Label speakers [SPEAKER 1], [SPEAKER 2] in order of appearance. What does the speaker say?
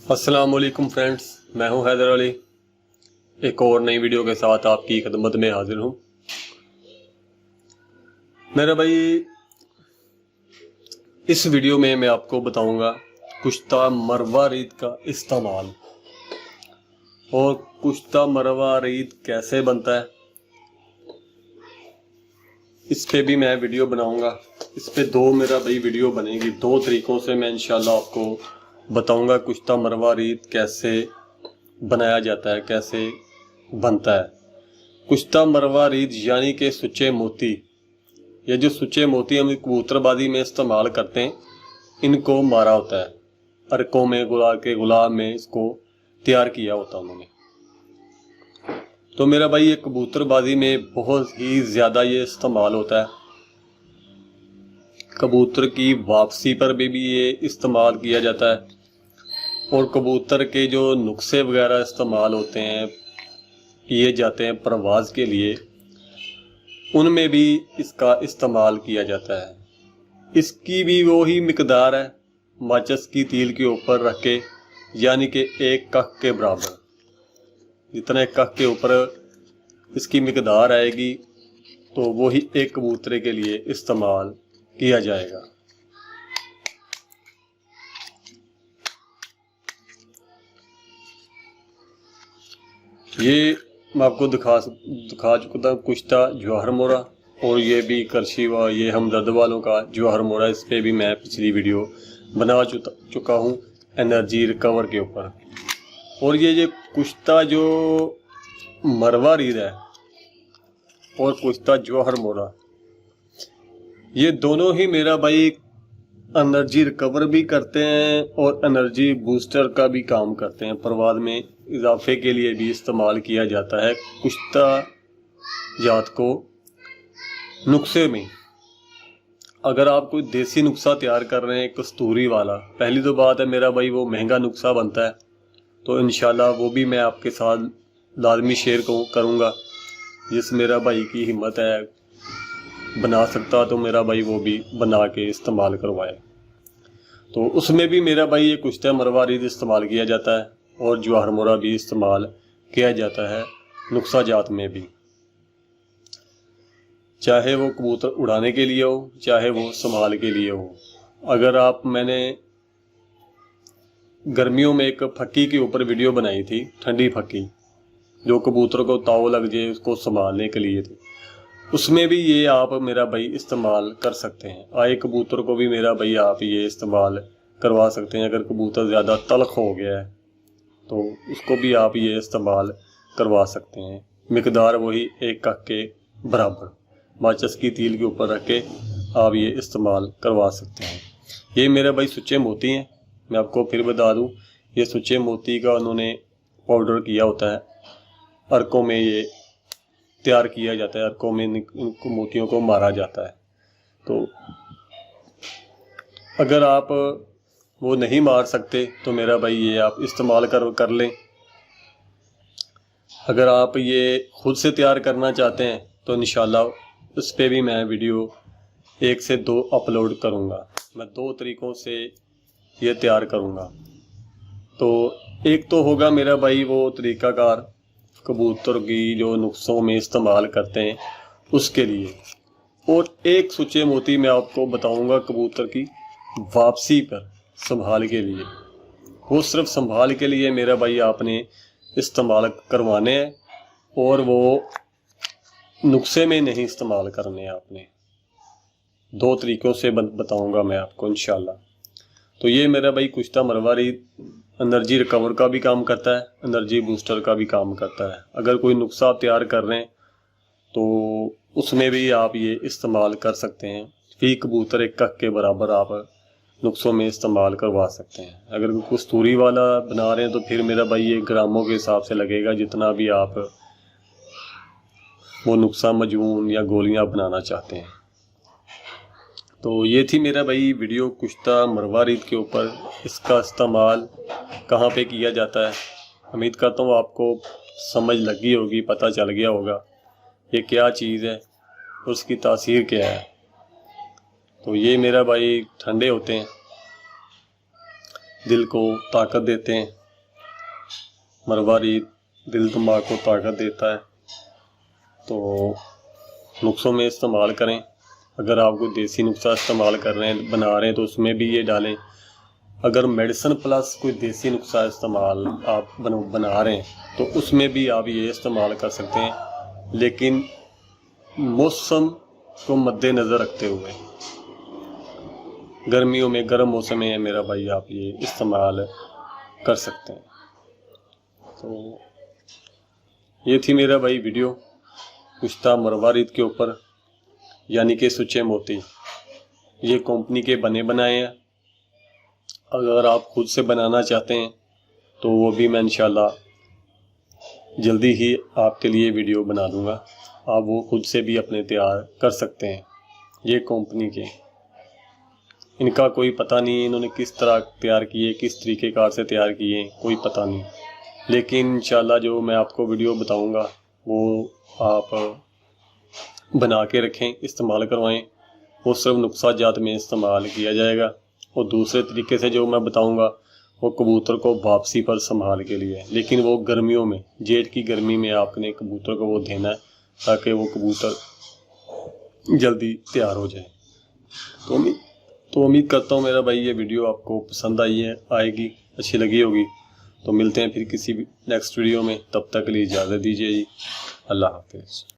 [SPEAKER 1] अस्सलाम वालेकुम फ्रेंड्स, मैं हूं हैदर अली। एक और नई वीडियो के साथ आपकी खिदमत में हाजिर हूं। मेरा भाई, इस वीडियो में मैं आपको बताऊंगा कुश्ता मरवा रीत का इस्तेमाल और कुश्ता मरवा रीत कैसे बनता है। इस पे भी मैं वीडियो बनाऊंगा। इस पे मेरा भाई वीडियो बनेगी। दो तरीकों से मैं इंशाल्लाह आपको बताऊंगा कुश्ता मरवा रीत कैसे बनाया जाता है, कैसे बनता है। कुश्ता मरवा रीत यानी कि सुच्चे मोती। ये जो सुच्चे मोती हम कबूतरबाजी में इस्तेमाल करते हैं, इनको मारा होता है। अरकों में गुलाब में इसको तैयार किया होता है उन्होंने। तो मेरा भाई, ये कबूतरबाजी में बहुत ही ज़्यादा ये इस्तेमाल होता है। कबूतर की वापसी पर भी ये इस्तेमाल किया जाता है और कबूतर के जो नुस्खे वगैरह इस्तेमाल होते हैं, किए जाते हैं परवाज़ के लिए, उनमें भी इसका इस्तेमाल किया जाता है। इसकी भी वही मिकदार है, माचिस की तील के ऊपर रख के, यानी कि एक कख के बराबर। जितने कख के ऊपर इसकी मिकदार आएगी तो वही एक कबूतरे के लिए इस्तेमाल किया जाएगा। ये मैं आपको दिखा चुका था कुश्ता जवाहर मोरा, और ये भी करशी व ये हमदर्द वालों का जवाहर मोरा। इस पे भी मैं पिछली वीडियो बना चुका हूँ एनर्जी रिकवर के ऊपर। और ये कुश्ता जो मरवा रीत है और कुश्ता जवाहर मोरा, ये दोनों ही मेरा भाई एनर्जी रिकवर भी करते हैं और एनर्जी बूस्टर का भी काम करते हैं। परवाज़ में इजाफे के लिए भी इस्तेमाल किया जाता है कुश्ता जात को नुस्खे में। अगर आप कोई देसी नुस्खा तैयार कर रहे हैं कस्तूरी वाला, पहली तो बात है मेरा भाई वो महंगा नुस्खा बनता है, तो इंशाल्लाह वो भी मैं आपके साथ लाजमी शेयर करूँगा। जिस मेरा भाई की हिम्मत है बना सकता, तो मेरा भाई वो भी बना के इस्तेमाल करवाए। तो उसमें भी मेरा भाई ये कुश्ता मरवा रीत इस्तेमाल किया जाता है और जवाहर मोरा भी इस्तेमाल किया जाता है नुस्खा जात में भी, चाहे वो कबूतर उड़ाने के लिए हो, चाहे वो संभाल के लिए हो। अगर आप, मैंने गर्मियों में एक फक्की के ऊपर वीडियो बनाई थी, ठंडी फक्की, जो कबूतर को ताव लग जाए उसको संभालने के लिए थी। उसमें भी ये आप मेरा भाई इस्तेमाल कर सकते हैं। आए कबूतर को भी मेरा भाई आप ये इस्तेमाल करवा सकते हैं। अगर कबूतर ज़्यादा तलख हो गया है तो उसको भी आप ये इस्तेमाल करवा सकते हैं। मिकदार वही एक कख के बराबर माचिस की तील के ऊपर रख के आप ये इस्तेमाल करवा सकते हैं। ये मेरा भाई सुच्चे मोती हैं। मैं आपको फिर बता दूं, ये सुच्चे मोती का उन्होंने पाउडर किया होता है। अर्कों में ये तैयार किया जाता है, अर्कों में मोतियों को मारा जाता है। तो अगर आप वो नहीं मार सकते तो मेरा भाई ये आप इस्तेमाल कर लें। अगर आप ये खुद से तैयार करना चाहते हैं तो इंशाल्लाह उस पर भी मैं वीडियो 1 से 2 अपलोड करूँगा। मैं 2 तरीक़ों से ये तैयार करूँगा। तो एक तो होगा मेरा भाई वो तरीक़ाकार कबूतर की जो नुस्खों में इस्तेमाल करते हैं उसके लिए, और एक सुच्चे मोती मैं आपको बताऊंगा कबूतर की वापसी पर संभाल के लिए। वो सिर्फ संभाल के लिए मेरा भाई आपने इस्तेमाल करवाने हैं और वो नुस्खे में नहीं इस्तेमाल करने हैं आपने। 2 तरीक़ों से बताऊंगा मैं आपको इंशाल्लाह। तो ये मेरा भाई कुश्ता मरवा रीत एनर्जी रिकवर का भी काम करता है, एनर्जी बूस्टर का भी काम करता है। अगर कोई नुस्खा आप तैयार कर रहे हैं तो उसमें भी आप ये इस्तेमाल कर सकते हैं। फी कबूतर एक कख के बराबर आप नुस्खों में इस्तेमाल करवा सकते हैं। अगर कोई कस्तूरी वाला बना रहे हैं तो फिर मेरा भाई ये ग्रामों के हिसाब से लगेगा, जितना भी आप वो नुस्खा मजमून या गोलियां बनाना चाहते हैं। तो ये थी मेरा भाई वीडियो कुश्ता मरवा रीत के ऊपर। इसका इस्तेमाल कहाँ पे किया जाता है, उम्मीद करता हूँ आपको समझ लगी होगी, पता चल गया होगा ये क्या चीज़ है और उसकी तासीर क्या है। तो ये मेरा भाई ठंडे होते हैं, दिल को ताकत देते हैं, मरवारीत दिल दिमाग को ताकत देता है, तो नुस्खों में इस्तेमाल करें। अगर आप कोई देसी नुस्खा इस्तेमाल कर रहे हैं, बना रहे हैं, तो उसमें भी ये डालें। अगर मेडिसिन प्लस कोई देसी नुस्खा इस्तेमाल आप बना रहे हैं तो उसमें भी आप ये इस्तेमाल कर सकते हैं, लेकिन मौसम को मद्देनज़र रखते हुए। गर्मियों में, गर्म मौसम है मेरा भाई, आप ये इस्तेमाल कर सकते हैं। तो ये थी मेरा भाई वीडियो कुश्ता मरवारीत के ऊपर, यानी कि सुच्चे मोती। ये कंपनी के बने बनाए हैं। अगर आप खुद से बनाना चाहते हैं तो वो भी मैं इंशाल्लाह जल्दी ही आपके लिए वीडियो बना दूंगा। आप वो खुद से भी अपने तैयार कर सकते हैं। ये कंपनी के, इनका कोई पता नहीं इन्होंने किस तरह तैयार किए, किस तरीके कार से तैयार किए, कोई पता नहीं। लेकिन इंशाल्लाह जो मैं आपको वीडियो बताऊंगा वो आप बना के रखें, इस्तेमाल करवाएं। वो सिर्फ नुस्खा जात में इस्तेमाल किया जाएगा। और दूसरे तरीके से जो मैं बताऊंगा वो कबूतर को वापसी पर संभाल के लिए, लेकिन वो गर्मियों में, जेठ की गर्मी में आपने कबूतर को वो देना है ताकि वो कबूतर जल्दी तैयार हो जाए। तो उम्मीद करता हूँ मेरा भाई ये वीडियो आपको पसंद आएगी, अच्छी लगी होगी। तो मिलते हैं फिर किसी नेक्स्ट वीडियो में, तब तक के लिए इजाज़त दीजिए जी। अल्लाह हाफिज़।